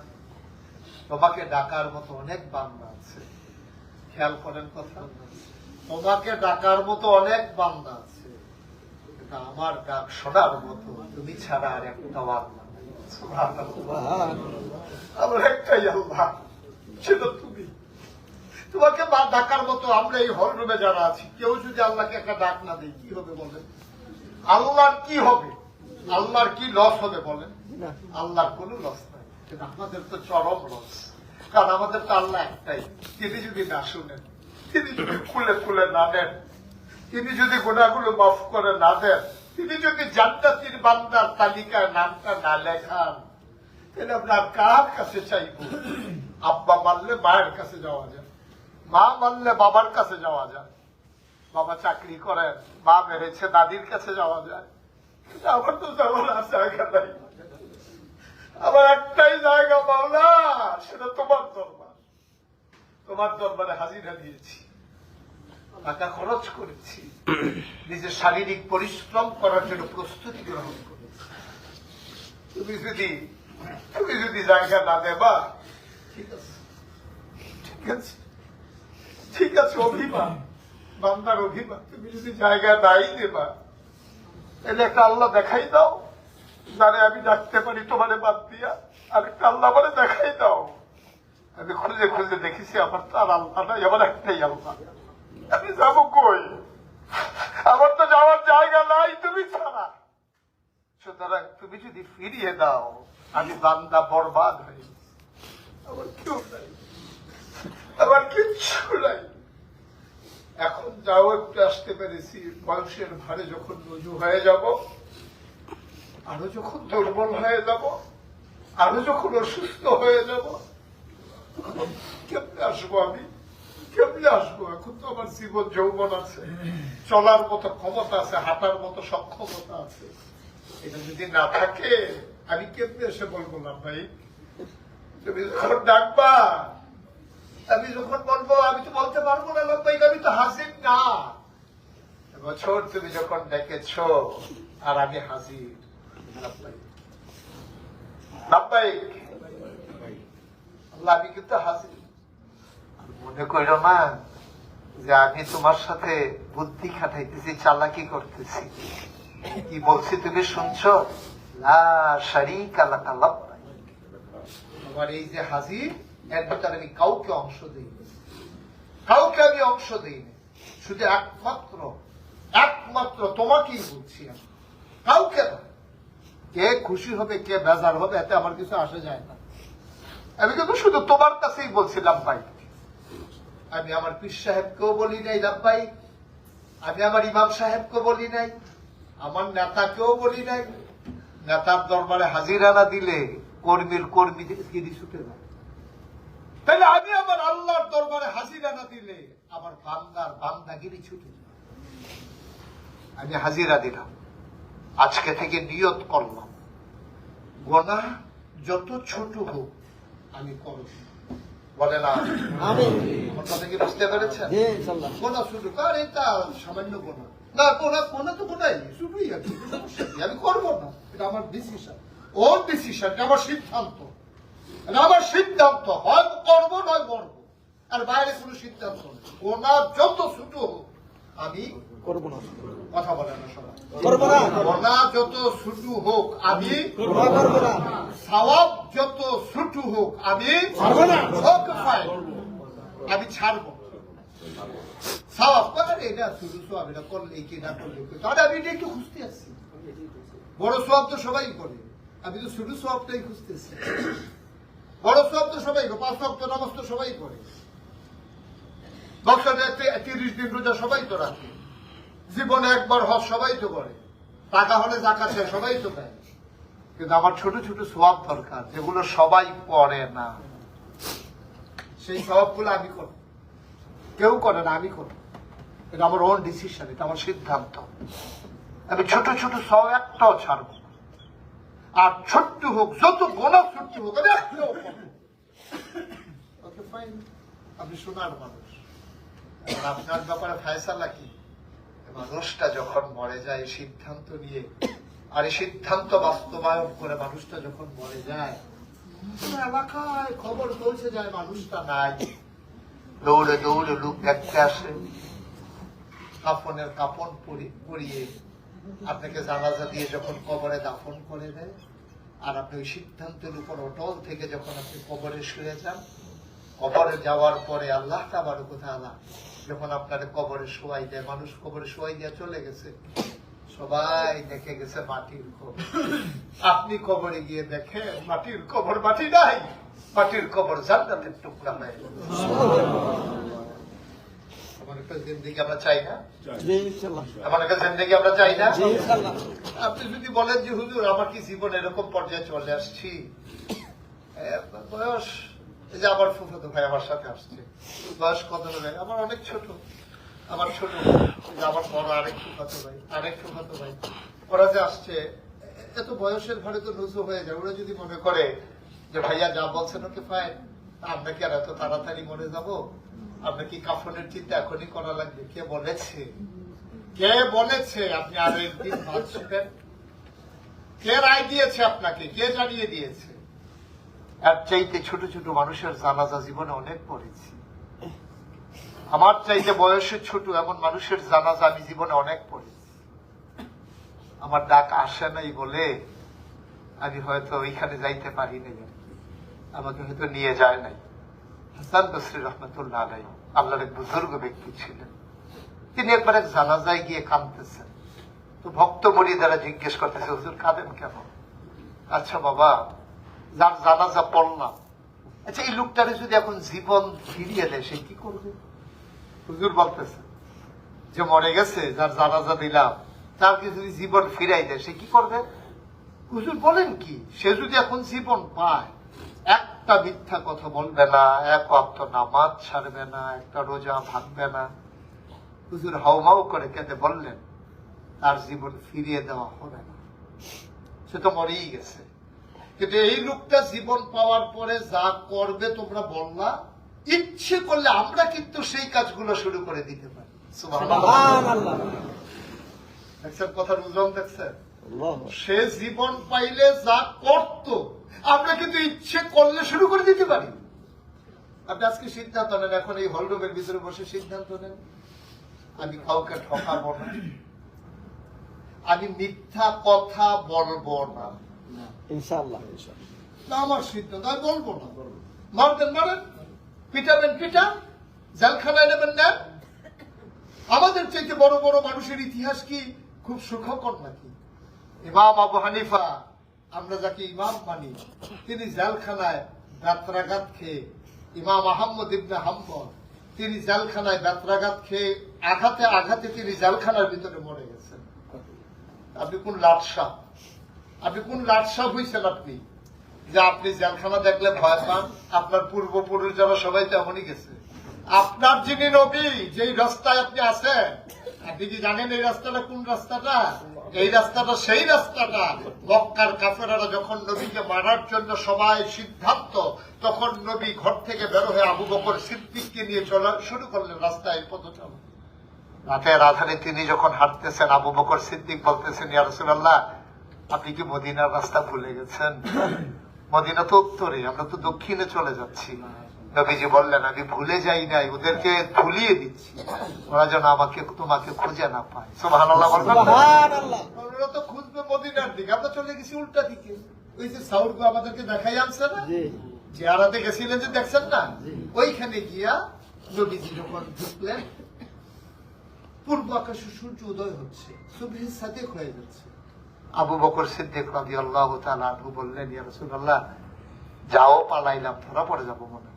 তোমাকে ডাকার মতো অনেক বান্দা আছে, খেয়াল করেন কথা, তোমাকে ডাকার মতো অনেক বান্দা আছে, কিন্তু আমার ডাক শোনার মতো তুমি ছাড়া আর একটা আল্লাহ নাই। আমার একটাই আল্লাহ, সেটা তুমি। তোমাকে ডাকার মতো আমরা এই হল রুমে যারা আছি, কেউ যদি আল্লাহকে একটা ডাক না দেয় কি হবে বলেন? আল্লাহর কি হবে? আল্লাহর কি লস হবে বলেন? আল্লাহর কোন লস নাই, কিন্তু আমাদের তো চরম লস। কারণ আমাদের তো আল্লাহ একটাই, তিনি যদি না শুনেন, তিনি যদি খুলে খুলে না দেন, তিনি যদি গুনাহগুলো মাফ করে না দেন, তিনি যদি জান্নাতীর বান্দার তালিকায় নামটা না লেখান, তাহলে আমরা কার কাছে চাইব? আব্বা মারলে মায়ের কাছে যাওয়া যায়, মা মারলে বাবার কাছে যাওয়া যায়, বাবা চাকরি করেন, মা মেরেছে দাদির কাছে যাওয়া যায়, কিন্তু আমার তো যাওয়ার আর জায়গা নাই। আমার একটাই জায়গা মাওলা, সেটা তোমার দরবার। তোমার দরবারে হাজিরা দিয়েছি, টাকা খরচ করেছি, নিজের শারীরিক পরিশ্রম করার জন্য প্রস্তুতি গ্রহণ করেছি। তুমি যদি জায়গা না দেবা, ঠিক আছে, ঠিক আছে, ঠিক আছে, অভিমান, বান্দার অভিমান, তুমি যদি জায়গা নাই দেবা, তাহলে একটা আল্লাহ দেখাই দাও, যারে আমি ডাকতে পারি তোমারে বাদ দিয়া, আরেকটা আল্লাহ মানে দেখাই দাও। আমি খুঁজে খুঁজে দেখেছি আমার তো আর আল্লাহ নাই, আমার একটাই আল্লাহ। আমি যাবো কই? আমার তো যাওয়ার জায়গা নাই তুমি ছাড়া। সুতরাং তুমি যদি ফিরিয়ে দাও আমি বান্দা বরবাদ হয়ে গেছি। আমার কেউ নাই, আমার কিচ্ছু নাই। এখন যাও একটু আসতে পেরেছি, বয়সের ভারে যখন রুজু হয়ে যাব, আরো যখন দুর্বল হয়ে যাব, আরো যখন অসুস্থ হয়ে যাব, কেমনে আসবো আমি, কেমনে আসবো? এখন তো আমার জীবন যৌবন আছে, চলার মতো ক্ষমতা আছে, হাঁটার মতো সক্ষমতা আছে। এটা যদি না থাকে আমি কেমনে এসে বলবো না ভাই তুমি যখন ডাকবা, আমি যখন বলবো আমি তো বলতে পারবো না লব্বাইক, আমি তো হাজির না। এবছর তুমি যখন ডেকেছ আর আমি হাজির, লব্বাইক আল্লাহ, আমি কিন্তু হাজির। মনে করো না যে আমি তোমার সাথে বুদ্ধি খাটাইতেছি, চালাকি করতেছি। কি বলছি তুমি শুনছো? লা শারীকা লাকা লব্বাইক। আমার এই যে হাজির, এর ভিতরে আমি কাউকে অংশ দিই, কাউকে আমি অংশ দিই না, শুধু একমাত্র তোমাকেই বলছি আমি, কাউকে না। কে খুশি হবে কে বেজার হবে এতে আমার কিছু আসে যায় না। আমি কিন্তু শুধু তোমার কাছেই বলছিলাম ভাই। আমি আমার পীর সাহেবকেও বলি নাই লাব্বাইক, আমি আমার ইমাম সাহেবকে বলি নাই, আমার নেতাকেও বলি নাই। নেতার দরবারে হাজিরা না দিলে কর্মীগিরি ছুটে যায়। তাহলে আমি আমার আল্লাহর দরবারে হাজিরা না দিলে আমার বান্দাগিরি ছুটে যায়। আমি হাজিরা দিলাম, আজকে থেকে নিয়ত করলাম, গোনা যত ছোট হোক আমি করব। বলে না আমার কথা কি বুঝতে পেরেছেন? গোনা শুরু কর, এটা সামান্য গোনা না, গোনা তো গোনাই, শুধুই আর কি, আমি করবো না। এটা আমার ডিসিশন, ওর ডিসিশন, আমার সিদ্ধান্ত, আমার সিদ্ধান্ত। হয় করবো নয় মরবো, আর বাইরে কোনো সিদ্ধান্ত নেই। গোনা যত ছোট হোক আমি করবো না। কথা বলে না সবাই, করবো না। গোনা যত ছোট হোক আমি করবো না। সওয়াব যত ছোট হোক আমি ছাড়বো না। আমি ছাড়বো। সওয়াব কথা এটা ছোট সওয়াব, এটা করলে কি না করলে কি, তাহলে আমি এটা একটু খুঁজতে আসছি। বড় সওয়াব তো সবাই করে, আমি তো ছোট সওয়াবটাই খুঁজতেছি। বড় সওয়াব তো সবাই করে, 5 ওয়াক্ত নামাজ তো সবাই করে, বছরে 30 দিন রোজা সবাই তো রাখে, জীবনে একবার হজ সবাই তো করে, টাকা হলে যাকাত সবাই তো দেয়। কিন্তু আমার ছোট ছোট সওয়াব দরকার, যেগুলো সবাই করে না। সেই সওয়াবগুলো আমি করব, কেউ করে না, আমি করব। এটা আমার ওন ডিসিশন, এটা আমার সিদ্ধান্ত। আমি ছোট ছোট সওয়াব একটাও ছাড়ব না। আর ছোট্ট হোক, যত গোনা ছোট্ট হোক, আমি একটাও করব। ওকে ফাইন, আপনি শোনার মানুষ, আপনার ব্যাপারে ফায়সালা কি? মানুষটা যখন মরে যায় সিদ্ধান্ত নিয়ে, আর এই সিদ্ধান্ত বাস্তবায়ন করে মানুষটা যখন মরে যায়, এলাকায় খবর পৌঁছে যায় মানুষটা নাই, দৌড়ে দৌড়ে লোক দেখতে আসে, কাফনের কাপড় পরিয়ে আপনাকে জানাজা দিয়ে যখন কবরে দাফন করে দেয়, আর আপনি ওই সিদ্ধান্তের উপর অটল থেকে যখন আপনি কবরে শুয়ে যান, কবরে যাওয়ার পরে আল্লাহ তাবারক ওয়া তাআলা যখন আপনার কবরে শোয়াই দেয়, মানুষ কবরে শোয়াই দিয়ে চলে গেছে, সবাই দেখে গেছে মাটির কবর। আপনি কবরে গিয়ে দেখেন মাটির কবর, মাটি নাই, মাটির কবর জান্নাতের টুকরা হয়ে গেছে। এমন একটা জিন্দেগি আমরা চাই না? এমন একটা জিন্দেগি আমরা চাই না? আপনি যদি বলেন যে হুজুর আমার কি জীবন এরকম পর্যায়ে চলে আসছি, বয়স, এই যে আমার ফুফাতো ভাই আমার সাথে আসছে, বয়স কত হবে? আমার অনেক ছোট, আমার ছোট, আমার বড় আরেক ফুফাতো ভাই, ওরা যে আসছে, এত বয়সের ভারে তো রুজু হয়ে যায়। ওরা যদি মনে করে যে ভাইয়া যা বলছেন ওকে ফাইন, আমরা কি আর এত তাড়াতাড়ি মরে যাব? আপনার কি কাফনের চিন্তা এখনই করা লাগবে? কে বলেছে আপনি আরো একদিন বাঁচবেন? কে রায় দিয়েছে আপনাকে? কে জানিয়ে দিয়েছে? আর চাইতে ছোট ছোট মানুষের জানাজা জীবনে অনেক পড়েছি। আমার চাইতে বয়সে ছোট এমন মানুষের জানাজা আমি জীবনে অনেক পড়েছি। আমার ডাক আসে নাই বলে আমি হয়তো ওইখানে যাইতে পারি নাই, আমাকে হয়তো নিয়ে যায় নাই। হাসান বসরি রহমতুল্লাহ আলাইহি আল্লাহর এক বুজুর্গ ব্যক্তি ছিলেন, তিনি একবার এক জানাজায় গিয়ে কাঁদতেছেন। তো ভক্ত মুরিদারা জিজ্ঞেস করতেছে, হুজুর কাঁদেন কেন? আচ্ছা বাবা, যার জানাজা পড়লাম, আচ্ছা এই লোকটারে যদি এখন জীবন ফিরিয়ে দেয় সে কি করবে? হুজুর বলতেছে যে মরে গেছে, যার জানাজা দিলাম, তাকে যদি জীবন ফিরাই দেয় সে কি করবে? হুজুর বলেন কি, সে যদি এখন জীবন পায়, একটা মিথ্যা কথা বলবে না, এক ওয়াক্ত নামাজ ছাড়বে না, একটা রোজা ভাঙবে না। হুজুর হাউমাউ করে কেঁদে বললেন, তার জীবন ফিরিয়ে দেওয়া হবে না, সে তো মরেই গেছে। কিন্তু এই লোকটা জীবন পাওয়ার পরে যা করবে তোমরা বললা, ইচ্ছে করলে আমরা কিন্তু সেই কাজগুলো শুরু করে দিতে পারি। সুবহানাল্লাহ। দেখছেন কথার ওজন, দেখছেন? সে জীবন পাইলে যা করত আমরা কিন্তু ইচ্ছে করলে শুরু করে দিতে পারি। আপনি আজকে সিদ্ধান্ত নেন, এখন এই হলরুমের ভিতরে বসে সিদ্ধান্ত নেন, আমি কাউকে ঠকাবো না, আমি মিথ্যা কথা বলবো না, ইনশাআল্লাহ। না আমার সিদ্ধান্ত, আমি বলবো না। মারবেন মারেন, পিটাবেন পিটান, জেলখানায় নেবেন নেন। আমাদের চাইতে বড় বড় মানুষের ইতিহাস কি খুব সুখকর নাকি? ইমাম আবু হানিফা, আমরা যাকে ইমাম মানি, তিনি জেলখানায় ব্যত্রাঘাত খেয়ে, ইমাম আহমদ ইবনে হাম্বল তিনি জেলখানায় ব্যত্রাঘাত খেয়ে আঘাতে আঘাতে তিনি জেলখানার ভিতরে মরে গেছেন। আপনি কোন লাটসাপ, আপনি কোন লাটসাপ হয়েছেন আপনি যে আপনি জেলখানা দেখলে ভয় পান? আপনার পূর্বপুরুষ যারা সবাই তেমনই গেছে। আপনার যিনি নবী, যেই রাস্তায় আপনি আছেন, আপনি কি জানেন এই রাস্তাটা কোন রাস্তাটা? এই রাস্তাটা সেই রাস্তাটা মক্কার কাফেররা যখন নবীকে মারার জন্য সবাই সিদ্ধান্ত, তখন নবী ঘর থেকে বের হয়ে আবু বকর সিদ্দিককে নিয়ে চলা শুরু করলেন রাস্তায় পথচল। রাতের আধারে তিনি যখন হাঁটতেছেন, আবু বকর সিদ্দিক বলতেছেন, ইয়া রাসূলুল্লাহ, আপনি কি মদিনার রাস্তা ভুলে গেছেন? মদিনা তো উত্তরে, আমরা তো দক্ষিণে চলে যাচ্ছি। নবীজি বললেন, আমি ভুলে যাই নাই, ওদেরকে ভুলিয়ে দিচ্ছি, ওরা যেন আমাকে তোমাকে খুঁজে না পায়। সুবহানাল্লাহ বলবেন? সুবহানাল্লাহ। ওরা তো খুঁজবে মদিনার দিকে, আমরা চলে গেছি উল্টা দিকে। ওই যে সাউরকে আমাদেরকে দেখাই আনছে না, জিয়ারাতে গেছিলেন যে, দেখছেন না? ওইখানে গিয়া নবীজি যখন ঢুকলেন, পূর্ব আকাশে সূর্য উদয় হচ্ছে, সুবহির সাদিক হয়ে যাচ্ছে। আবু বকর সিদ্দিক রাদিয়াল্লাহু তাআলা আনহু বললেন, ইয়া রাসূলুল্লাহ, যাও, পালাইলাম, ধরা পড়ে যাবো মনে।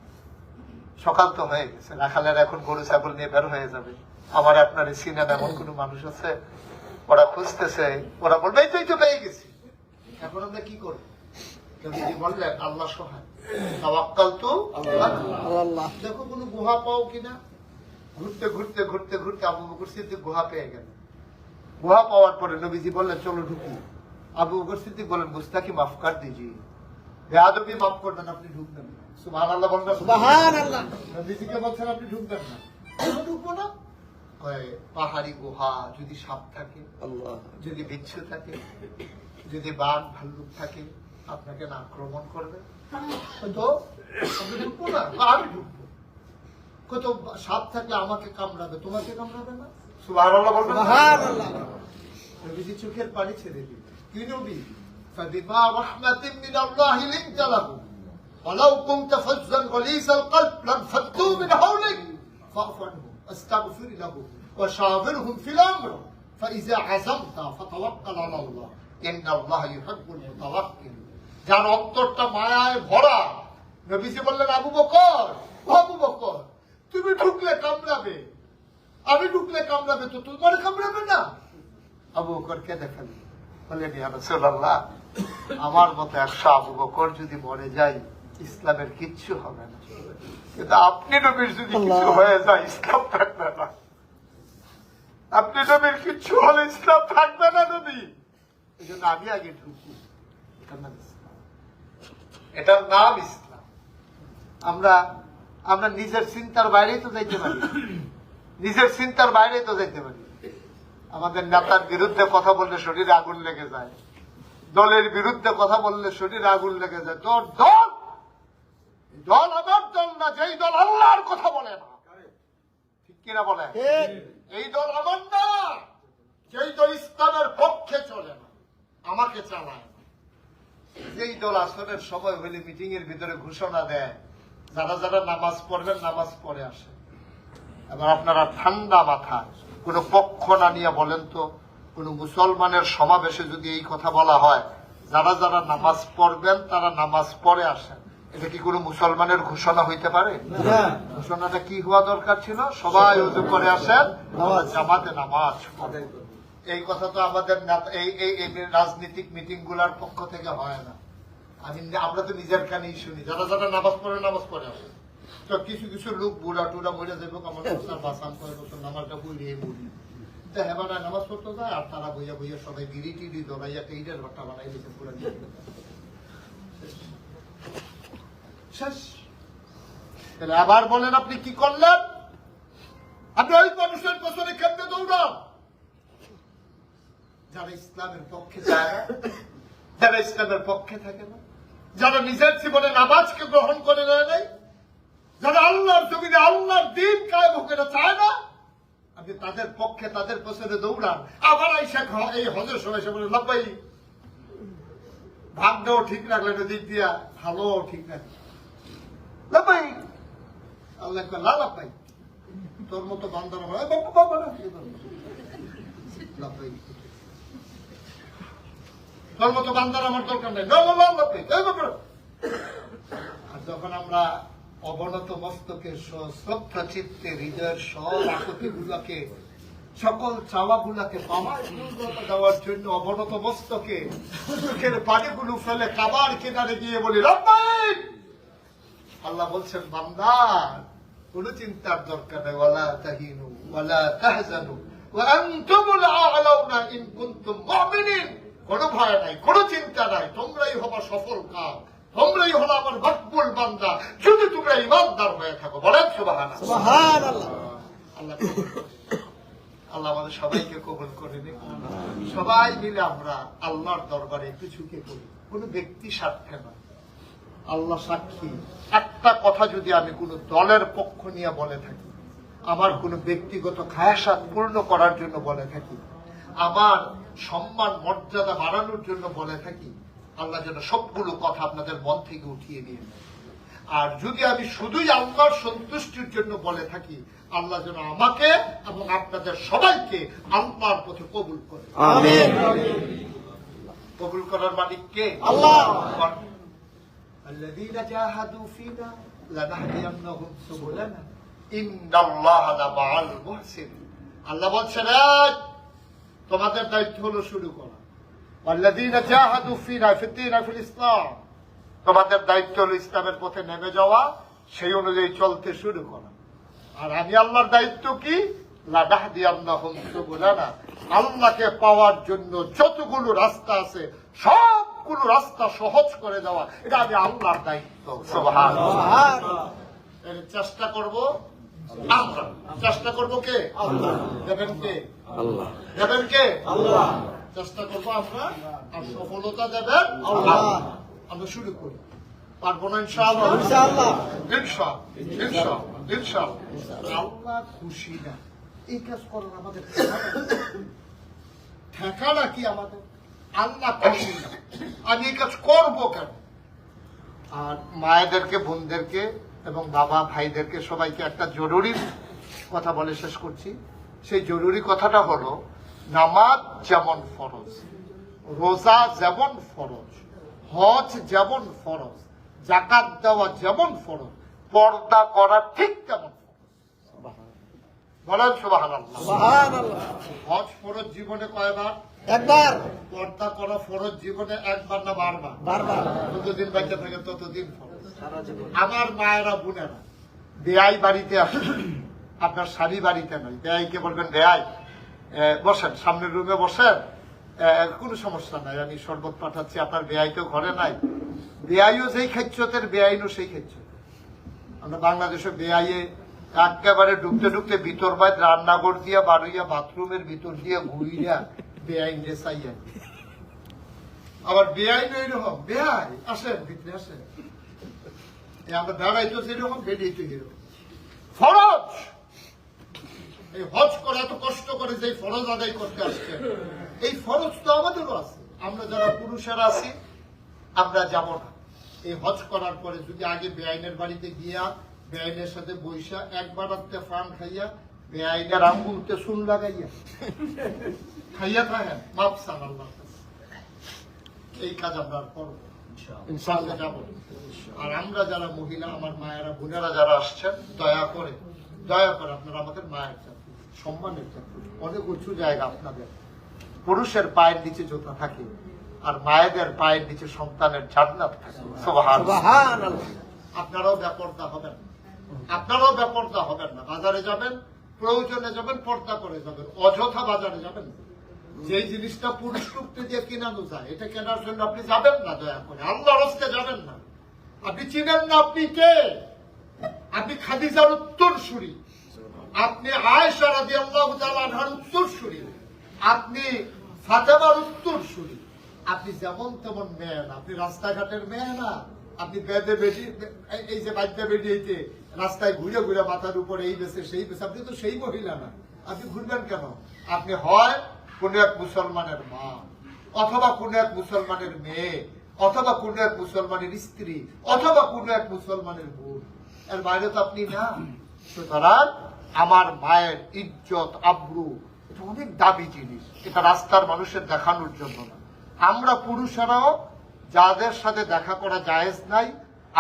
সকাল তো হয়ে গেছে, রাখালের এখন গরু ছাগল নিয়ে বের হয়ে যাবে। আমার আপনার সিনেমা এমন কোন মানুষ আছে, ওরা খুঁজতেছে, ওরা বলবে এই তো পেয়ে গেছি, এখন আমরা কি করবো? নবীজি বললেন, আল্লাহ সহায়, তাওয়াক্কালতু আলাল্লাহ। দেখো কোনো গুহা পাও কিনা। ঘুরতে ঘুরতে ঘুরতে ঘুরতে আবু বকর সিদ্দিক গুহা পেয়ে গেল। গুহা পাওয়ার পরে নবীজি বললেন, চলো ঢুকি। আবু বকর সিদ্দিক বলেন, মুস্তাকি মাফ কর দিজিয়ে, বেয়াদবি মাফ করবেন, আপনি ঢুকবেন না। সুবহানাল্লাহ বলবেন? সুবহানাল্লাহ। নবীজিকে বলছেন আপনি ঢুকবেন না। ঢুকবো না? পাহাড়ি গুহা, যদি সাপ থাকে, যদি বিচ্ছু থাকে, যদি বাঘ ভাল্লুক থাকে, আপনাকে না আক্রমণ করবে, তো আপনি ঢুকবো না? আমি ঢুকবো। কত সাপ থাকলে আমাকে কামড়াবে, তোমাকে কামড়াবে না? সুবহানাল্লাহ বলবেন? সুবহানাল্লাহ। নবীজি চোখের পানি ছেড়ে দিলেন। কি নবী? فبما رحمة من الله لنت له ولو كنت فظا غليظ القلب لانفضوا من حولك فاعف عنهم واستغفر لهم وشاورهم في الامر فاذا عزمت فتوكل على الله ان الله يحب المتوكلين। যার অন্তরটা মায়ায় ভরা, নবীজি বললেন, আবু বকর, আবু বকর, তুমি ঢুকলে কামড়াবে, আমি ঢুকলে কামড়াবে, তো তোমার কামড়াবে না? আবু বকর কে দেখেন, বললেন, ইয়া রাসূলুল্লাহ, আমার মতো 100 আবু বকর যদি মরে যায়, ইসলামের কিচ্ছু হবে না, কিন্তু আপনি নবীর যদি কিছু হয়ে যায়, ইসলাম থাকবে না। আপনি নবীর কিচ্ছু হলে ইসলাম থাকবে না নবী। এই জন্য আমি আগে ঢুকি। এটার নাম ইসলাম। আমরা নিজের চিন্তার বাইরেই তো যাইতে পারি, নিজের চিন্তার বাইরেই তো যাইতে পারি। আমাদের নেতার বিরুদ্ধে কথা বললে শরীরে আগুন লেগে যায়, দলের বিরুদ্ধে কথা বললে শরীরে আগুন লেগে যায়। তোর দল, দল আমার দল না, যেই দল আল্লাহর কথা বলে না, ঠিক কিনা বলে? এই দল আমার না, যেই দল ইসলামের পক্ষে চলে না, আমাকে চালায় না। যেই দল আসরের সময় হলে মিটিং এর ভিতরে ঘোষণা দেয়, যারা যারা নামাজ পড়বেন নামাজ পড়ে আসে। এবার আপনারা ঠান্ডা মাথা, কোন পক্ষ না নিয়ে বলেন তো, কোন মুসলমানের সমাবেশে যদি এই কথা বলা হয়, যারা যারা নামাজ পড়বেন তারা নামাজ পড়ে আসেন, এটা কি কোনো মুসলমানের ঘোষণা হইতে পারে? ঘোষণাটা কি হওয়া দরকার ছিল? সবাই ওযু করে আসেন, জামাতে নামাজ পড়েন। এই কথা তো আমাদের এই রাজনৈতিক মিটিং গুলার পক্ষ থেকে হয় না। আমরা তো নিজের কানেই শুনি, যারা যারা নামাজ পড়ে আসেন। তো কিছু কিছু লোক বুড়া টুড়া মরে যাবো, আমার বাসান করে নামাজটা বুঝিয়ে বুঝি হেবারা নামাজ পড়তে যায়, আর তারা বইয়া বইয়া সবাই বিড়ি টিড়ি দৌড়াইয়া টেইডের ঘরটা বানাই দিয়েছে পুরো শেষ। তাহলে আবার বলেন আপনি কি করলেন? আপনি ওই মানুষের পেছনে কেমনে দৌড়ান যারা ইসলামের পক্ষে যায় না, যারা ইসলামের পক্ষে থাকে না, যারা নিজের জীবনে নামাজকে গ্রহণ করে নেয় নাই, যারা আল্লাহর জমিনে আল্লাহর দিন কায়েম হোক এটা চায় না, আপনি তাদের পক্ষে তাদের পেছনে দৌড়ান। আবার এই হজের সময় এসে বলে লাভবাই ভাগ্যও ঠিক রাখলেন, দিক দিয়া ভালো ঠিক রাখলেন লাভবাই। আল্লাহ লাভবাই তোর মতো বান্দার লাভবাই, তোর মতো বান্দার আমার দরকার নেই। আর যখন আমরা অবনত মস্তকে শ্রদ্ধা চিত্তে হৃদয়ের সব আকতি গুলাকে, সকল চাওয়া গুলাকে পাওয়ার দেওয়ার জন্য অবনত মস্তকে চোখের পানিগুলো ফেলে কাবার কিনারে গিয়ে বলি রব্বাই, আল্লাহ বলছেন বান্দা কোন চিন্তার দরকার নেই, ওয়ালা তাহিনু ওয়ালা তাহজানু ওয়া আনতুমুল আ'লাউনা ইন কুনতুম মুমিনিন। কোনো ভয় নাই, কোনো চিন্তা নাই, তোমরাই হবা সফল কাম, তোমরাই হলো আমার মকবুল বান্দা যদি তোমরা ইমানদার হয়ে থাকো। বলেন সুবহানাল্লাহ। সুবহানাল্লাহ। আল্লাহ আমাদের সবাইকে কবুল করে নিন। সবাই মিলে আমরা আল্লাহর দরবারে একটু ঝুঁকে করি, কোন ব্যক্তি স্বার্থে না। আল্লাহ সাক্ষী, একটা কথা যদি আমি কোন দলের পক্ষ নিয়ে বলে থাকি, আমার কোন ব্যক্তিগত খায়াসাত পূর্ণ করার জন্য বলে থাকি, আমার সম্মান মর্যাদা বাড়ানোর জন্য বলে থাকি, আল্লাহ যেন সবগুলো কথা আপনাদের মন থেকে উঠিয়ে নিয়ে নেয়। আর যদি আমি শুধুই আল্লাহর সন্তুষ্টির জন্য বলে থাকি, আল্লাহ যেন আমাকে এবং আপনাদের সবাইকে আল্লাহর পথে কবুল করে। আমিন। কবুল করার মালিক কে? আল্লাহ। আল্লাযীনা জাহাদু ফিনা লানাহদিয়ান্নাহুম সুবুলানা ইন্নাল্লাহা লামাআল মুহসিনিন। আল্লাহ বলছেন তোমাদের দায়িত্ব হলো শুরু করা। আল্লাযীনা জাহাদু ফিনা ফিল ইসলাম, তোমাদের দায়িত্ব হলো ইসলামের পথে নেমে যাওয়া, সেই অনুযায়ী চলতে শুরু করা। আর আমি আল্লাহর দায়িত্ব কি? লানাহদিয়ান্নাহুম সুবুলানা, আল্লাহকে পাওয়ার জন্য যতগুলো রাস্তা আছে সবগুলো রাস্তা সহজ করে দেওয়া, এটা আমি আল্লাহর দায়িত্ব। সুবহানাল্লাহ। এর চেষ্টা করব আমরা, চেষ্টা করব কে? আল্লাহ। দেবেন কে? আল্লাহ। দেবেন কে? আল্লাহ। চেষ্টা করবো আমরা, আর সফলতা দেবেন আল্লাহ। আমরা শুরু করি, পারবো না ইনশাআল্লাহ? ইনশাআল্লাহ। ইনশাআল্লাহ। ইনশাআল্লাহ। আল্লাহ খুশি না এই কাজ করার আমাদের ঠেকানা কি? আমাদের আল্লাহ খুশি না, আমি এই কাজ করবো কেন? আর মায়েদেরকে, বোনদেরকে এবং বাবা ভাইদেরকে সবাইকে একটা জরুরি কথা বলে শেষ করছি। সেই জরুরি কথাটা হলো, নামাজ যেমন ফরজ, রোজা যেমন ফরজ, হজ যেমন ফরজ, যাকাত দেওয়া যেমন ফরজ, পর্দা করা ঠিক তেমন ফরজ। বলেন সুবহানাল্লাহ। সুবহানাল্লাহ। হজ ফরজ জীবনে কয়বার? একবার। পর্দা করা ফরজ জীবনে একবার না বারবার? বারবার। যতদিন বাচ্চা থাকে ততদিন ফরজ। আমার মায়েরা বোনেরা, বেয়াই বাড়িতে আসে, আপনার স্বামী বাড়িতে নয়, বেয়াইকে বলবেন বেয়াই বসেন, সামনের রুমে বসেন, কোনো সমস্যা নাই, আমি শরবত পাঠাচ্ছি, আপনার বেয়াই তো ঘরে নাই। বেয়াইও যেই খেচ্ছতের, বেআইনও সেই খেচ্ছত। আমরা বাংলাদেশে বেআইয়ে একেবারে ঢুকতে ঢুকতে ভিতর বাইর রান্নাঘর দিয়া বাড়িয়া বাথরুমের ভিতর দিয়ে ঘুরিয়া বেআইন রে চাইয়া, আবার বেআইন এইরকম বেআই আসেন ভিতরে আসেন, আমরা দাঁড়াইতো যেরকম বেরিয়েতো এরকম। ফরজ এই হজ করে এত কষ্ট করে যে ফরজ আদায় করতে আসছে, এই ফরজ তো আমাদেরও আছে। আমরা যারা পুরুষেরা আছি আমরা যাব না। এই হজ করার পরে যদি আগে বেআইনের বাড়িতে গিয়া বেআইনের সাথে বৈশা একবার রাত্রে ফান খাইয়া বেআইনের আঙ্গুলতে চুন লাগাইয়া খাইয়া থাকেন, মাপ চান আল্লাহর কাছে। এই কাজ আমরা আর করবো ইনশাআল্লাহ, যাবো। আর আমরা যারা মহিলা, আমার মায়েরা বোনেরা যারা আসছেন, দয়া করে আপনারা আমাদের মায়ের জাতি, সম্মানের জাতি। অনেক উঁচু জায়গা আপনাদের। পুরুষের পায়ের নিচে জুতা থাকে, আর মায়েদের পায়ের নিচে সন্তানের জান্নাত থাকে। সুবহানাল্লাহ। আপনারাও বেপরদা হবেন, না। বাজারে যাবেন, প্রয়োজনে যাবেন, পর্দা করে যাবেন, অযথা বাজারে যাবেন না। যে জিনিসটা পুরুষ রূপে দিয়ে কেনানো যায়, এটা কেনার জন্য আপনি যাবেন না, দয়া করে আল্লাহর রাস্তে যাবেন না। আপনি চিনেন না আপনি কে? আপনি খাদিজার উত্তরসূরি, আপনি আয়েশা রাদিয়াল্লাহু তাআলা আনহার উত্তরসূরি, আপনি ফাতেমার উত্তরসূরি। আপনি যেমন তেমন মেয়ে না, আপনি রাস্তাঘাটের মেয়ে না। আপনি বেদে বেদি, এই যে বাদ্যা বেরিয়েছে রাস্তায় ঘুরে ঘুরে মাথার উপরে এই বেছে সেই বেছে, আপনি তো সেই মহিলা না। আপনি ঘুরবেন কেন? আপনি হয় কোন এক মুসলমানের মা, অথবা কোন এক মুসলমানের মেয়ে, অথবা কোন এক মুসলমানের স্ত্রী, অথবা কোন এক মুসলমানের বোন। এর বাইরে তো আপনি না। সুতরাং আমার মায়ের ইজ্জত, আব্রু, এটা অনেক দামি জিনিস। এটা রাস্তার মানুষের দেখানোর জন্য না। আমরা পুরুষেরাও যাদের সাথে দেখা করা জায়েজ নাই,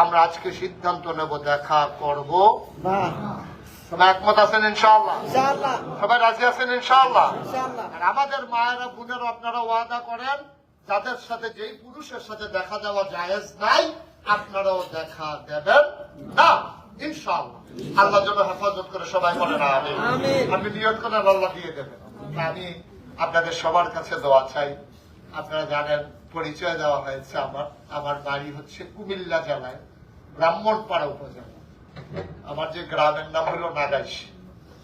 আমরা আজকে সিদ্ধান্ত নেব দেখা করব না। সবাই একমত আছেন ইনশাআল্লাহ? সবাই রাজি আছেন ইনশাআল্লাহ? আর আমাদের মায়েরা বোনেরা আপনারা ওয়াদা করেন, যাদের সাথে, যেই পুরুষের সাথে দেখা দেওয়া জায়েজ নাই, আপনারাও দেখা দেবেন না ইনশাআল্লাহ। আল্লাহ যেন হেফাজত করে, সবাই বলেন আমিন। আপনি নিয়ত করেন, আল্লাহ দিয়ে দেবেন। আমি আপনাদের সবার কাছে দোয়া চাই। আপনারা জানেন, পরিচয় দেওয়া হয়েছে আমার বাড়ি হচ্ছে কুমিল্লা জেলায় ব্রাহ্মণপাড়া উপজেলা। আমার যে গ্রামের নাম হলো নাগাইশ।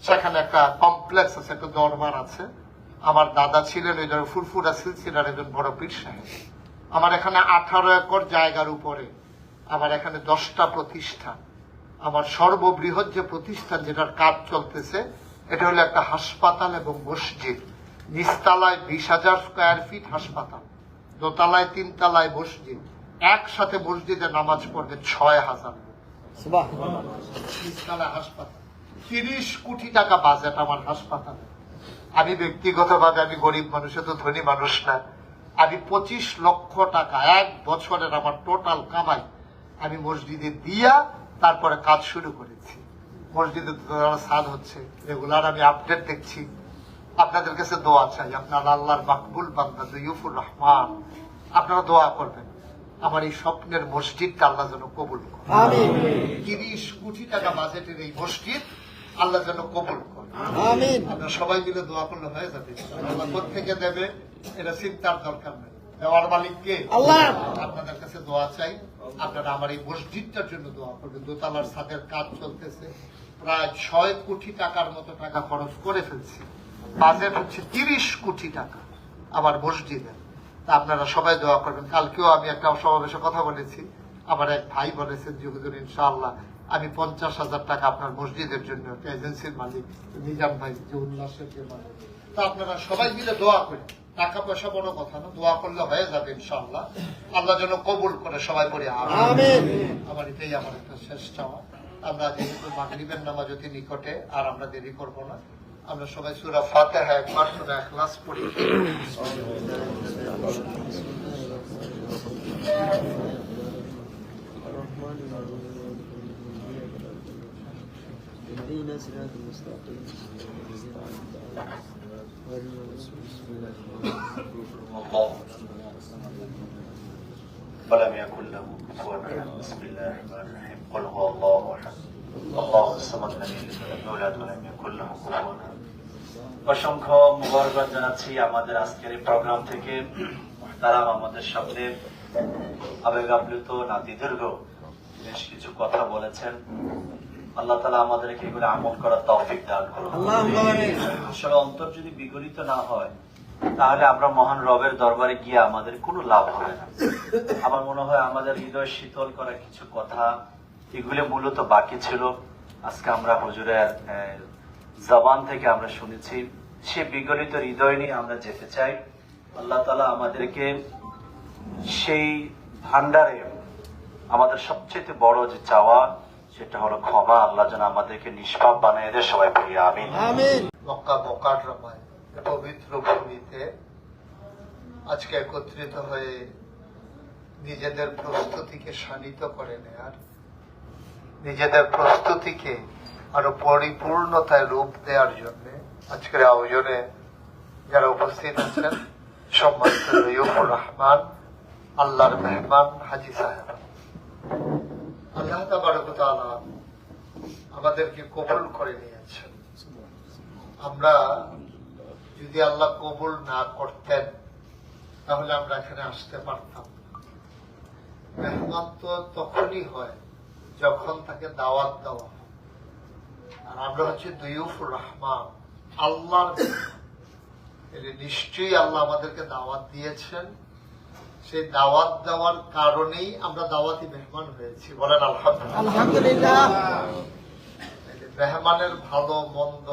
সেখানে একটা কমপ্লেক্স আছে, একটা দরবার আছে। আমার দাদা ছিলেন ওই ধরনের ফুরফুরা সিলসিলার একজন বড় পীর সাহেব। আমার এখানে 18 একর জায়গার উপরে আমার এখানে 10টা প্রতিষ্ঠান। আমার সর্ববৃহৎ যে প্রতিষ্ঠান, যেটার কাজ চলতেছে, এটা হলো একটা হাসপাতাল এবং মসজিদ। নিচতলায় 20,000 স্কয়ার ফিট হাসপাতাল, দোতলায় 3 তলায় মসজিদ। একসাথে মসজিদে নামাজ পড়বে 6,000 লোক। নিচতলায় হাসপাতাল। 30 কোটি টাকা বাজেট আমার হাসপাতালে। আমি ব্যক্তিগতভাবে, আমি গরিব মানুষ, তো ধনী মানুষ না। আমি 25 লক্ষ টাকা এক বছরের আমার টোটাল কামাই আমি মসজিদে দিয়া তারপরে কাজ শুরু করেছি। মসজিদে সাদ হচ্ছে, রেগুলার আমি আপডেট দেখছি। আপনাদের কাছে দোয়া চাই, আপনার আল্লাহর মাকবুল বান্দা দয়ুফুর রহমান, আপনারা দোয়া করবেন আমার এই স্বপ্নের মসজিদটা আল্লাহ যেন কবুল করে। 30 কোটি টাকা বাজেটের এই মসজিদ আল্লাহ যেন কবুল করে। আপনারা সবাই মিলে দোয়া করলে হয়ে যাবে। আল্লাহ কোত্থেকে দেবে এটা চিন্তার দরকার নেই, দেওয়ার মালিককে আল্লাহ। আপনাদের কাছে দোয়া চাই, আপনারা আমার এই মসজিদটার জন্য দোয়া করবেন। দোতলার ছাদের কাজ চলতেছে, প্রায় 6 কোটি টাকার মতো টাকা খরচ করে ফেলছি। বাজেট হচ্ছে 30 কোটি টাকা আমার মসজিদে। তা আপনারা সবাই দোয়া করবেন। কালকেও আমি একটা সমাবেশে কথা বলেছি, আমার এক ভাই বলেছেন যে হুজুর ইনশাআল্লাহ আমি 50,000 টাকা আপনার মসজিদের জন্য, এজেন্সির মালিক নিজাম ভাই, যে উল্লাসের যে মালিক। তো আপনারা সবাই মিলে দোয়া করেন। টাকা পয়সা বড় কথা না, দোয়া করলে হয়ে যাবে ইনশাআল্লাহ। আল্লাহ যেন কবুল করে, সবাই পড়ে আমিন। আমার এটাই আমার একটা শেষ চাওয়া। আমরা যেহেতু মাগরিবের নামাজ অতি নিকটে, আর আমরা দেরি করব না। আমরা সবাই সূরা ফাতিহা একবার, সূরা ইখলাস পড়ি। ولم يكن له كفوا احد. بسم الله الرحمن الرحيم. قل هو الله احد الله الصمد لم يلد ولم يولد ولم يكن له كفوا احد. অসংখ্য মুবারকবাদ জানাচ্ছি আমাদের আজকের এই প্রোগ্রাম থেকে। মুহতারাম আমাদের সামনে আবেগ আপ্লুত নাতিদীর্ঘ বেশ কিছু কথা বলেছেন। আল্লাহ তাআলা আমাদেরকে এগুলো আমল করার তৌফিক দান করুন। আসলে অন্তর যদি বিগলিত না হয়, তাহলে আমরা মহান রবের দরবারে গিয়ে আমাদের কোনো লাভ হবে না। আমার মনে হয় আমাদের হৃদয় শীতল করা কিছু কথা, এগুলো মূলত বাকি ছিল। আজকে আমরা হুজুরের জবান থেকে আমরা শুনেছি, সে বিগলিত হৃদয় নিয়ে আমরা যেতে চাই। আল্লাহ তাআলা আমাদেরকে সেই ভান্ডারে, আমাদের সবচেয়ে বড় যে চাওয়া, সেটা হলো ক্ষমা। আল্লাহ যেন আমাদেরকে নিষ্পাপ বানিয়ে দেয়, সবাই বলি আমিন। মক্কা মুকাররমায় পবিত্র ভূমিতে আজকে একত্রিত হয়ে নিজেদের প্রস্তুতিকে শানিত করে নেয়ার, নিজেদের প্রস্তুতিকে আরো পরিপূর্ণতায় রূপ দেওয়ার জন্য আজকের আয়োজনে যারা উপস্থিত আছেন, সম্মানিত রইউফুর রহমান, আল্লাহর মেহমান হাজী সাহেব, আল্লাহ তাবারক ওয়া তাআলা আমাদেরকে কবুল করে নিয়েছেন। আমরা যদি আল্লাহ কবুল না করতেন তাহলে আমরা এখানে আসতে পারতাম না। মেহমান তো তখনই হয় যখন তাকে দাওয়াত দেওয়া হয়, আর আমরা হচ্ছে দুইউফুর রহমান, আল্লাহর নিশ্চয়ই আল্লাহ আমাদেরকে দাওয়াত দিয়েছেন। সেই দাওয়াত দেওয়ার কারণেই আমরা দাওয়াতি মেহমান হয়েছি, বলেন আলহামদুলিল্লাহ। মেহমানের ভালো মন্দ